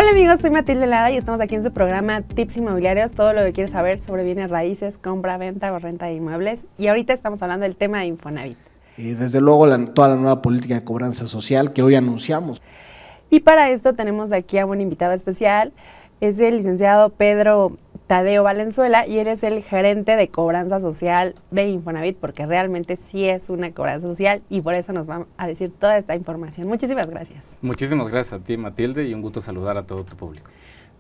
Hola amigos, soy Matilde Lara y estamos aquí en su programa Tips Inmobiliarios, todo lo que quieres saber sobre bienes raíces, compra, venta o renta de inmuebles. Y ahorita estamos hablando del tema de Infonavit. Y desde luego toda la nueva política de cobranza social que hoy anunciamos. Y para esto tenemos aquí a un invitado especial, es el licenciado Pedro Tadeo Valenzuela y él es el gerente de cobranza social de Infonavit, porque realmente sí es una cobranza social y por eso nos va a decir toda esta información. Muchísimas gracias. Muchísimas gracias a ti, Matilde, y un gusto saludar a todo tu público.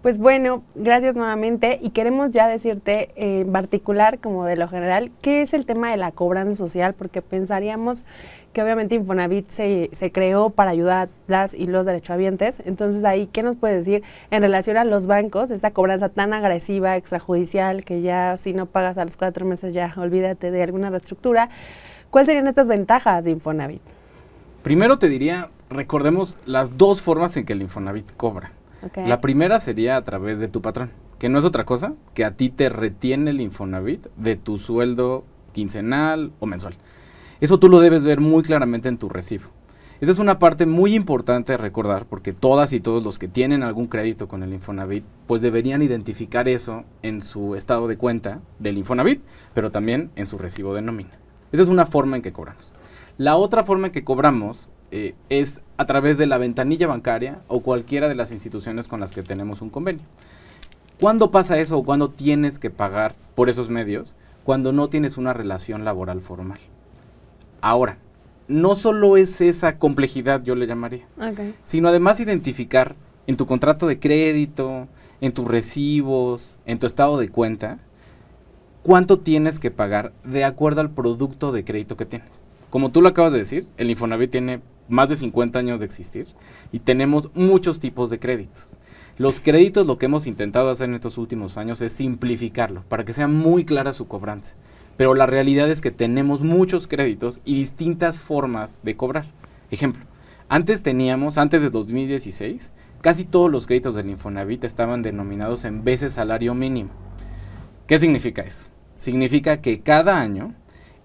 Pues bueno, gracias nuevamente y queremos ya decirte en particular como de lo general, ¿qué es el tema de la cobranza social? Porque pensaríamos que obviamente Infonavit se creó para ayudar a las y los derechohabientes, entonces ahí, ¿qué nos puedes decir en relación a los bancos, esta cobranza tan agresiva, extrajudicial, que ya si no pagas a los 4 meses ya olvídate de alguna reestructura? ¿Cuáles serían estas ventajas de Infonavit? Primero te diría, recordemos las dos formas en que el Infonavit cobra. Okay. La primera sería a través de tu patrón, que no es otra cosa que a ti te retiene el Infonavit de tu sueldo quincenal o mensual. Eso tú lo debes ver muy claramente en tu recibo. Esa es una parte muy importante de recordar, porque todas y todos los que tienen algún crédito con el Infonavit, pues deberían identificar eso en su estado de cuenta del Infonavit, pero también en su recibo de nómina. Esa es una forma en que cobramos. La otra forma en que cobramos es a través de la ventanilla bancaria o cualquiera de las instituciones con las que tenemos un convenio. ¿Cuándo pasa eso o cuándo tienes que pagar por esos medios? Cuando no tienes una relación laboral formal. Ahora, no solo es esa complejidad, yo le llamaría, sino además identificar en tu contrato de crédito, en tus recibos, en tu estado de cuenta, cuánto tienes que pagar de acuerdo al producto de crédito que tienes. Como tú lo acabas de decir, el Infonavit tiene más de 50 años de existir y tenemos muchos tipos de créditos. Los créditos, lo que hemos intentado hacer en estos últimos años es simplificarlo para que sea muy clara su cobranza. Pero la realidad es que tenemos muchos créditos y distintas formas de cobrar. Ejemplo, antes de 2016, casi todos los créditos del Infonavit estaban denominados en veces salario mínimo. ¿Qué significa eso? Significa que cada año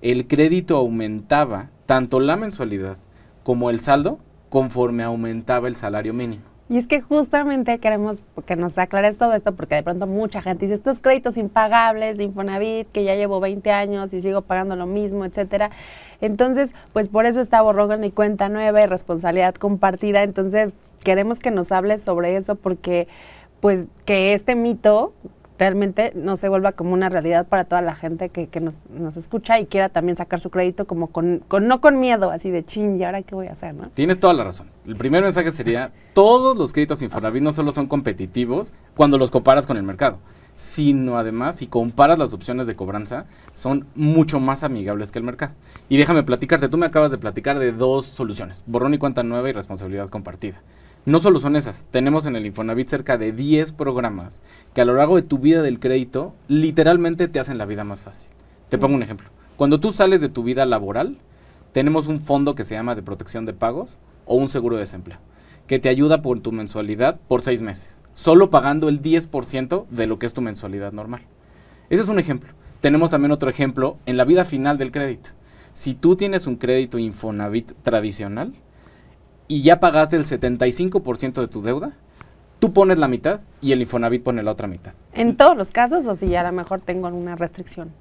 el crédito aumentaba tanto la mensualidad como el saldo conforme aumentaba el salario mínimo. Y es que justamente queremos que nos aclares todo esto, porque de pronto mucha gente dice, estos créditos impagables de Infonavit, que ya llevo 20 años y sigo pagando lo mismo, etcétera. Entonces, pues por eso está borrón y cuenta nueva y responsabilidad compartida. Entonces, queremos que nos hables sobre eso, porque pues que este mito realmente no se vuelva como una realidad para toda la gente que nos escucha y quiera también sacar su crédito como no con miedo, así de chin, ¿y ahora qué voy a hacer, no? Tienes toda la razón. El primer mensaje sería, todos los créditos Infonavit no solo son competitivos cuando los comparas con el mercado, sino además, si comparas las opciones de cobranza, son mucho más amigables que el mercado. Y déjame platicarte, tú me acabas de platicar de dos soluciones, borrón y cuenta nueva y responsabilidad compartida. No solo son esas, tenemos en el Infonavit cerca de 10 programas que a lo largo de tu vida del crédito literalmente te hacen la vida más fácil. Te pongo un ejemplo. Cuando tú sales de tu vida laboral, tenemos un fondo que se llama de protección de pagos o un seguro de desempleo, que te ayuda por tu mensualidad por 6 meses, solo pagando el 10% de lo que es tu mensualidad normal. Ese es un ejemplo. Tenemos también otro ejemplo en la vida final del crédito. Si tú tienes un crédito Infonavit tradicional, y ya pagaste el 75% de tu deuda, tú pones la mitad y el Infonavit pone la otra mitad. ¿En todos los casos o si ya a lo mejor tengo una restricción?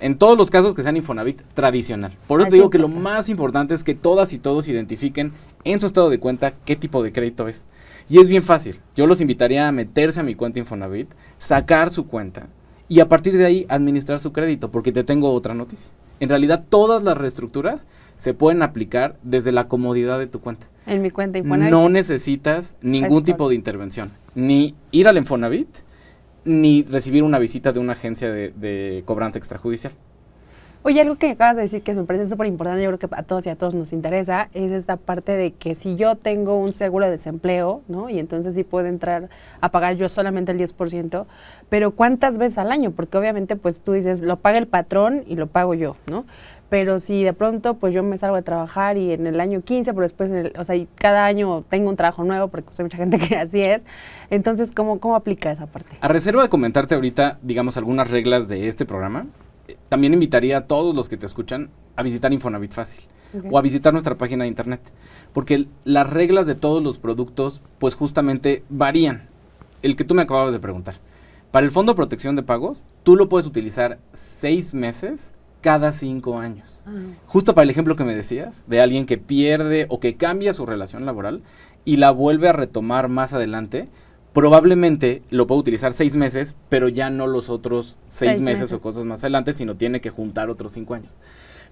En todos los casos que sean Infonavit tradicional. Por eso te digo que lo más importante es que todas y todos identifiquen en su estado de cuenta qué tipo de crédito es. Y es bien fácil. Yo los invitaría a meterse a mi cuenta Infonavit, sacar su cuenta y a partir de ahí administrar su crédito, porque te tengo otra noticia. En realidad todas las reestructuras se pueden aplicar desde la comodidad de tu cuenta. En mi cuenta Infonavit. No necesitas ningún tipo de intervención, ni ir al Infonavit, ni recibir una visita de una agencia de cobranza extrajudicial. Oye, algo que acabas de decir que me parece súper importante, yo creo que a todos y a todos nos interesa, es esta parte de que si yo tengo un seguro de desempleo, ¿no? Y entonces sí puedo entrar a pagar yo solamente el 10%, pero ¿cuántas veces al año? Porque obviamente pues tú dices, lo paga el patrón y lo pago yo, ¿no? Pero si de pronto pues yo me salgo de trabajar y en el año 15, pero después, y cada año tengo un trabajo nuevo, porque pues, hay mucha gente que así es, entonces ¿cómo aplica esa parte? A reserva de comentarte ahorita, digamos, algunas reglas de este programa, también invitaría a todos los que te escuchan a visitar Infonavit Fácil o a visitar nuestra página de internet, porque las reglas de todos los productos pues justamente varían el que tú me acababas de preguntar. Para el Fondo de Protección de Pagos, tú lo puedes utilizar 6 meses cada 5 años. Justo para el ejemplo que me decías, de alguien que pierde o que cambia su relación laboral y la vuelve a retomar más adelante, probablemente lo puede utilizar 6 meses, pero ya no los otros 6 meses o cosas más adelante, sino tiene que juntar otros 5 años.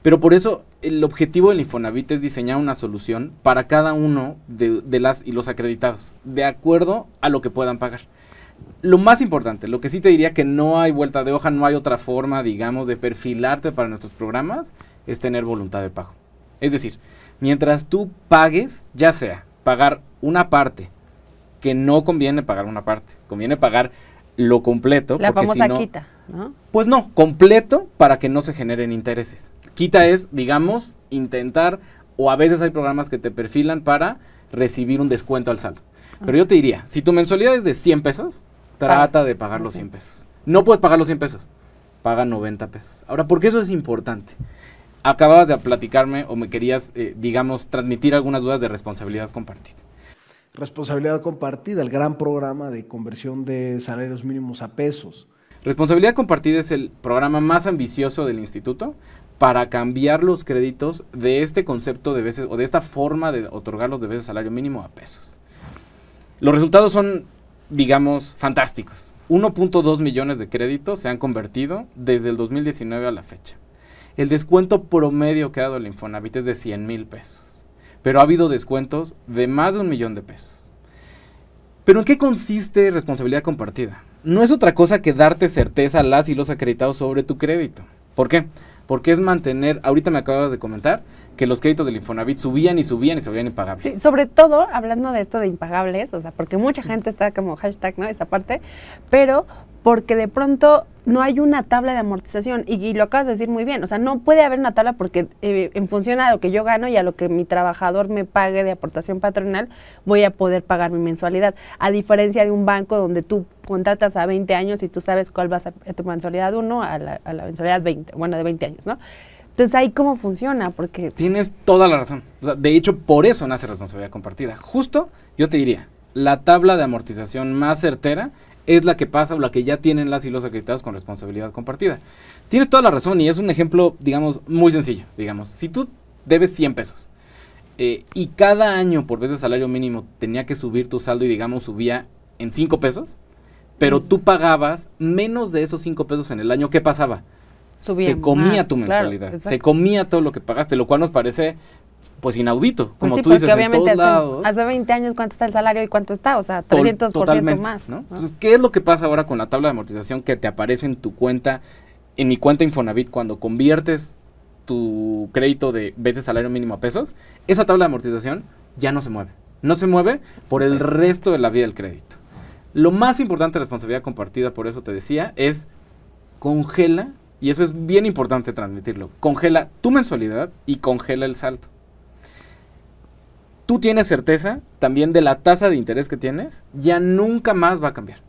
Pero por eso el objetivo del Infonavit es diseñar una solución para cada uno de las y los acreditados, de acuerdo a lo que puedan pagar. Lo más importante, lo que sí te diría que no hay vuelta de hoja, no hay otra forma, digamos, de perfilarte para nuestros programas, es tener voluntad de pago. Es decir, mientras tú pagues, ya sea pagar una parte, que no conviene pagar una parte, conviene pagar lo completo. La porque famosa si no, quita, ¿no? Pues no, completo para que no se generen intereses. Quita es, digamos, intentar, o a veces hay programas que te perfilan para recibir un descuento al saldo. Pero yo te diría, si tu mensualidad es de 100 pesos, trata de pagar los 100 pesos. No puedes pagar los 100 pesos, paga 90 pesos. Ahora, ¿por qué eso es importante? Acababas de platicarme o me querías, digamos, transmitir algunas dudas de responsabilidad compartida. Responsabilidad compartida, el gran programa de conversión de salarios mínimos a pesos. Responsabilidad compartida es el programa más ambicioso del instituto para cambiar los créditos de este concepto de veces, o de esta forma de otorgarlos de veces salario mínimo a pesos. Los resultados son, digamos, fantásticos. 1.2 millones de créditos se han convertido desde el 2019 a la fecha. El descuento promedio que ha dado el Infonavit es de 100,000 pesos. Pero ha habido descuentos de más de 1,000,000 de pesos. ¿Pero en qué consiste responsabilidad compartida? No es otra cosa que darte certeza a las y los acreditados sobre tu crédito. ¿Por qué? Porque es mantener, ahorita me acabas de comentar, que los créditos del Infonavit subían y subían y se volvían impagables. Sí, sobre todo, hablando de esto de impagables, o sea, porque mucha gente está como hashtag, ¿no? Esa parte, pero porque de pronto no hay una tabla de amortización, y lo acabas de decir muy bien, o sea, no puede haber una tabla porque en función a lo que yo gano y a lo que mi trabajador me pague de aportación patronal, voy a poder pagar mi mensualidad, a diferencia de un banco donde tú contratas a 20 años y tú sabes cuál va a ser tu mensualidad 1 a la mensualidad 20, bueno, de 20 años, ¿no? Entonces, ¿ahí cómo funciona? Porque tienes toda la razón. O sea, de hecho, por eso nace responsabilidad compartida. Justo, yo te diría, la tabla de amortización más certera es la que pasa o la que ya tienen las y los acreditados con responsabilidad compartida. Tienes toda la razón y es un ejemplo, digamos, muy sencillo. Digamos, si tú debes 100 pesos y cada año por vez de salario mínimo tenía que subir tu saldo y, digamos, subía en 5 pesos, pero tú pagabas menos de esos 5 pesos en el año, ¿qué pasaba? Se comía más, tu mensualidad, claro, se comía todo lo que pagaste, lo cual nos parece pues inaudito, pues como sí, tú dices, en todos hace, lados. Hace 20 años, ¿cuánto está el salario y cuánto está? O sea, 300% más, ¿no? Entonces, ¿qué es lo que pasa ahora con la tabla de amortización que te aparece en tu cuenta, en mi cuenta Infonavit, cuando conviertes tu crédito de veces salario mínimo a pesos? Esa tabla de amortización ya no se mueve. No se mueve por el resto de la vida del crédito. Lo más importante de responsabilidad compartida, por eso te decía, es congela, y eso es bien importante transmitirlo, congela tu mensualidad y congela el saldo. Tú tienes certeza también de la tasa de interés que tienes, ya nunca más va a cambiar.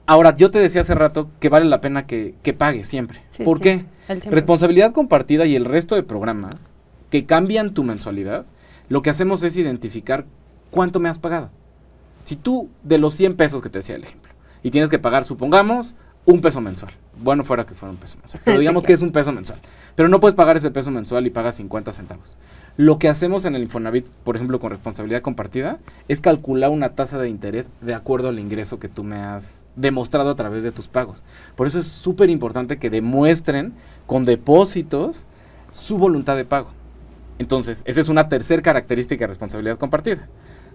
Ahora, yo te decía hace rato que vale la pena que pagues siempre. Sí, ¿por qué? Responsabilidad compartida y el resto de programas que cambian tu mensualidad, lo que hacemos es identificar cuánto me has pagado. Si tú, de los 100 pesos que te decía el ejemplo, y tienes que pagar, supongamos, un peso mensual. Bueno, fuera que fuera un peso mensual, pero digamos que es un peso mensual. Pero no puedes pagar ese peso mensual y pagas 50 centavos. Lo que hacemos en el Infonavit, por ejemplo, con responsabilidad compartida, es calcular una tasa de interés de acuerdo al ingreso que tú me has demostrado a través de tus pagos. Por eso es súper importante que demuestren con depósitos su voluntad de pago. Entonces, esa es una tercera característica de responsabilidad compartida.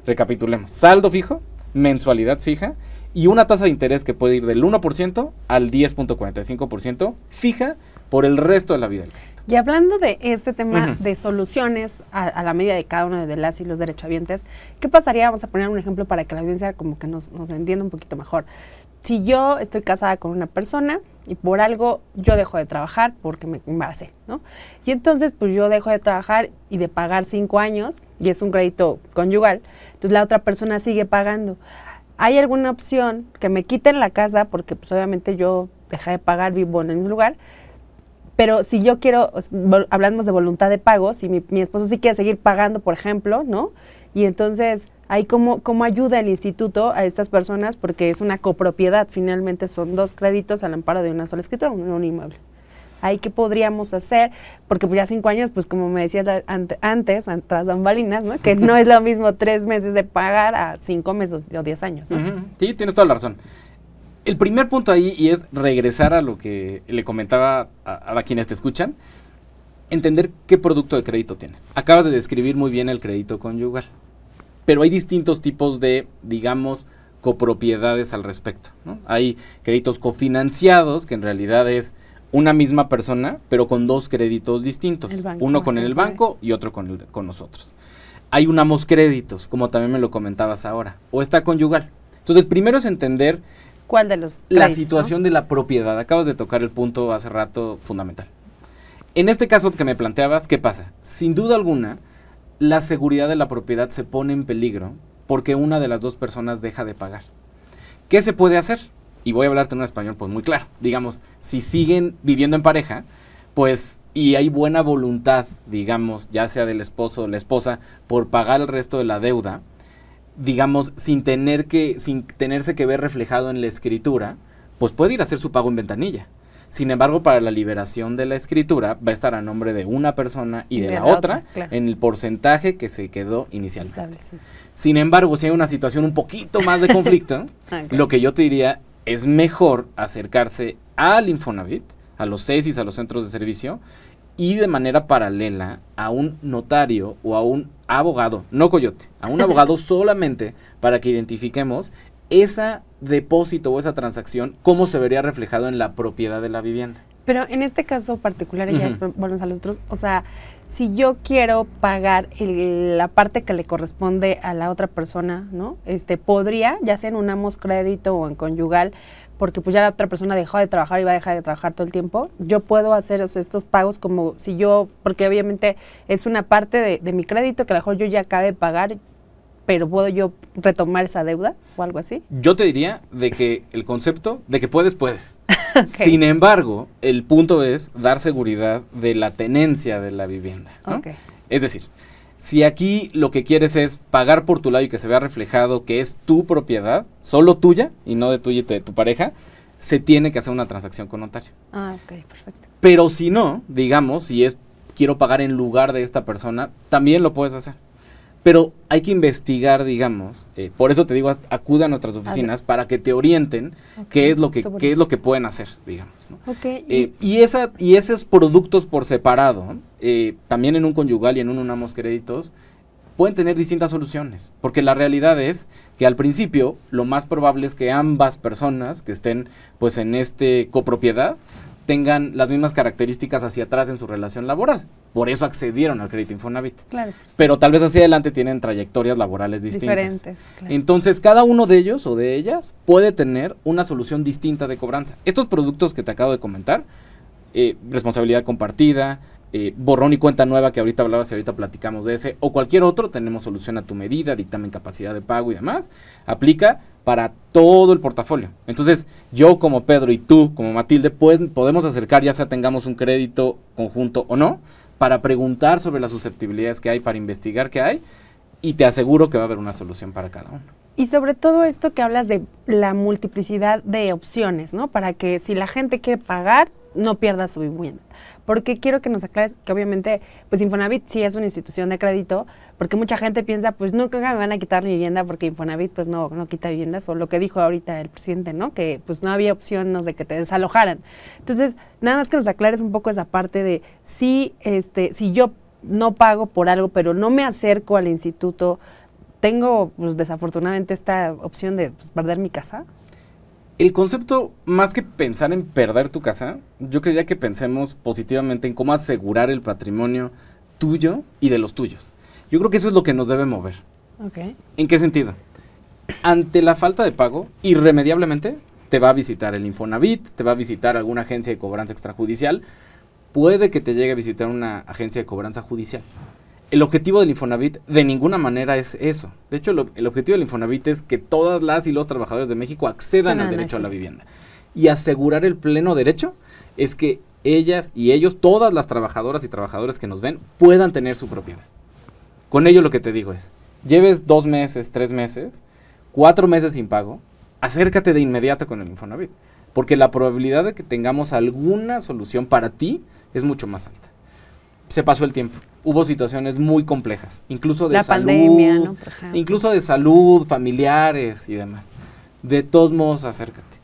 Recapitulemos. Saldo fijo, mensualidad fija y una tasa de interés que puede ir del 1% al 10.45% fija por el resto de la vida del crédito. Y hablando de este tema de soluciones a la medida de cada uno de las y los derechohabientes, ¿qué pasaría? Vamos a poner un ejemplo para que la audiencia como que nos entienda un poquito mejor. Si yo estoy casada con una persona y por algo yo dejo de trabajar porque me embaracé, ¿no? Y entonces pues yo dejo de trabajar y de pagar 5 años, y es un crédito conyugal, entonces la otra persona sigue pagando. ¿Hay alguna opción que me quiten la casa porque pues obviamente yo dejé de pagar, vivo en un lugar? Pero si yo quiero, hablamos de voluntad de pago, si mi esposo sí quiere seguir pagando, por ejemplo, ¿no? Y entonces Ahí cómo ayuda el instituto a estas personas, porque es una copropiedad, finalmente son 2 créditos al amparo de una sola escritura, un inmueble. Ahí qué podríamos hacer, porque pues ya 5 años, pues como me decías antes, tras bambalinas, ¿no? Que no es lo mismo 3 meses de pagar a 5 meses o 10 años, ¿no? Sí, tienes toda la razón. El primer punto ahí, y es regresar a lo que le comentaba a quienes te escuchan, entender qué producto de crédito tienes. Acabas de describir muy bien el crédito conyugal, pero hay distintos tipos de, digamos, copropiedades al respecto, ¿no? Hay créditos cofinanciados, que en realidad es una misma persona, pero con 2 créditos distintos. Uno con el banco y otro con nosotros. Hay un ambos créditos, como también me lo comentabas ahora, o está conyugal. Entonces, primero es entender ¿cuál de los la 3, situación de la propiedad. Acabas de tocar el punto hace rato fundamental. En este caso que me planteabas, ¿qué pasa? Sin duda alguna, la seguridad de la propiedad se pone en peligro porque una de las 2 personas deja de pagar. ¿Qué se puede hacer? Y voy a hablarte en un español pues muy claro. Digamos, si siguen viviendo en pareja, pues, y hay buena voluntad, digamos, ya sea del esposo o la esposa, por pagar el resto de la deuda, digamos, sin tenerse que ver reflejado en la escritura, pues puede ir a hacer su pago en ventanilla. Sin embargo, para la liberación de la escritura va a estar a nombre de una persona y de la otra, claro, en el porcentaje que se quedó inicialmente. establecido. Sin embargo, si hay una situación un poquito más de conflicto, Okay. lo que yo te diría es mejor acercarse al Infonavit, a los CESIs, a los centros de servicio, y de manera paralela a un notario o a un abogado, no coyote, a un abogado solamente para que identifiquemos ese depósito o esa transacción, cómo se vería reflejado en la propiedad de la vivienda. Pero en este caso particular, y ya volvemos a los otros, o sea, si yo quiero pagar la parte que le corresponde a la otra persona, ¿no? Podría, ya sea en un ambos crédito o en conyugal, porque pues ya la otra persona dejó de trabajar y va a dejar de trabajar todo el tiempo, yo puedo hacer, o sea, estos pagos como si yo, porque obviamente es una parte de mi crédito que a lo mejor yo ya acabé de pagar, pero ¿puedo yo retomar esa deuda o algo así? Yo te diría de que el concepto de que puedes. Okay. Sin embargo, el punto es dar seguridad de la tenencia de la vivienda, ¿no? Okay. Es decir, si aquí lo que quieres es pagar por tu lado y que se vea reflejado que es tu propiedad, solo tuya y no de tuya y de tu pareja, se tiene que hacer una transacción con notario. Ah, ok, perfecto. Pero si no, digamos, si es quiero pagar en lugar de esta persona, también lo puedes hacer. Pero hay que investigar, digamos, por eso te digo, acude a nuestras oficinas para que te orienten qué es lo que pueden hacer, digamos, ¿no? Okay. Y esos productos por separado, también en un conyugal y en un unamos créditos, pueden tener distintas soluciones, porque la realidad es que al principio lo más probable es que ambas personas que estén pues en copropiedad tengan las mismas características hacia atrás en su relación laboral. Por eso accedieron al crédito Infonavit. Claro. Pero tal vez hacia adelante tienen trayectorias laborales distintas. Diferentes, claro. Entonces, cada uno de ellos o de ellas puede tener una solución distinta de cobranza. Estos productos que te acabo de comentar, responsabilidad compartida, borrón y cuenta nueva que ahorita hablabas y ahorita platicamos de ese, o cualquier otro, tenemos solución a tu medida, dictamen capacidad de pago y demás, aplica para todo el portafolio. Entonces, yo como Pedro y tú como Matilde, pues, podemos acercar, ya sea tengamos un crédito conjunto o no, para preguntar sobre las susceptibilidades que hay, para investigar qué hay, y te aseguro que va a haber una solución para cada uno. Y sobre todo esto que hablas de la multiplicidad de opciones, ¿no? Para que si la gente quiere pagar, no pierda su vivienda. Porque quiero que nos aclares que obviamente, pues Infonavit sí es una institución de crédito, porque mucha gente piensa, pues nunca me van a quitar mi vivienda porque Infonavit pues no quita viviendas, o lo que dijo ahorita el presidente, ¿no? Que pues no había opción de que te desalojaran. Entonces, nada más que nos aclares un poco esa parte de si yo no pago por algo, pero no me acerco al instituto, tengo pues desafortunadamente esta opción de pues, perder mi casa. El concepto, más que pensar en perder tu casa, yo creería que pensemos positivamente en cómo asegurar el patrimonio tuyo y de los tuyos. Yo creo que eso es lo que nos debe mover. Okay. ¿En qué sentido? Ante la falta de pago, irremediablemente te va a visitar el Infonavit, te va a visitar alguna agencia de cobranza extrajudicial, puede que te llegue a visitar una agencia de cobranza judicial. El objetivo del Infonavit de ninguna manera es eso. De hecho, el objetivo del Infonavit es que todas las y los trabajadores de México accedan al derecho a la vivienda. Y asegurar el pleno derecho es que ellas y ellos, todas las trabajadoras y trabajadores que nos ven, puedan tener su propiedad. Con ello lo que te digo es, lleves 2 meses, 3 meses, 4 meses sin pago, acércate de inmediato con el Infonavit, porque la probabilidad de que tengamos alguna solución para ti es mucho más alta. Se pasó el tiempo, hubo situaciones muy complejas, incluso de salud, pandemia, ¿no? Por ejemplo. incluso de salud, familiares y demás. De todos modos, acércate.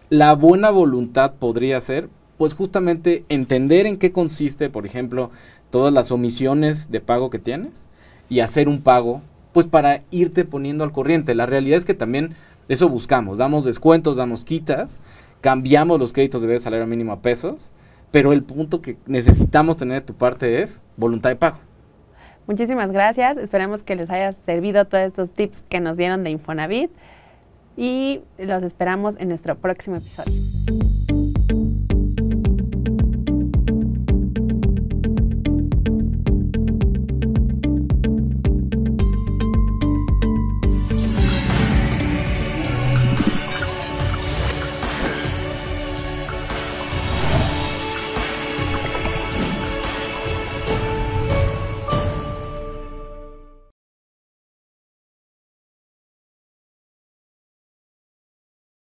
La buena voluntad podría ser, pues justamente entender en qué consiste, por ejemplo, todas las omisiones de pago que tienes y hacer un pago, pues para irte poniendo al corriente. La realidad es que también eso buscamos, damos descuentos, damos quitas, cambiamos los créditos de salario mínimo a pesos, pero el punto que necesitamos tener de tu parte es voluntad de pago. Muchísimas gracias, esperemos que les haya servido todos estos tips que nos dieron de Infonavit y los esperamos en nuestro próximo episodio.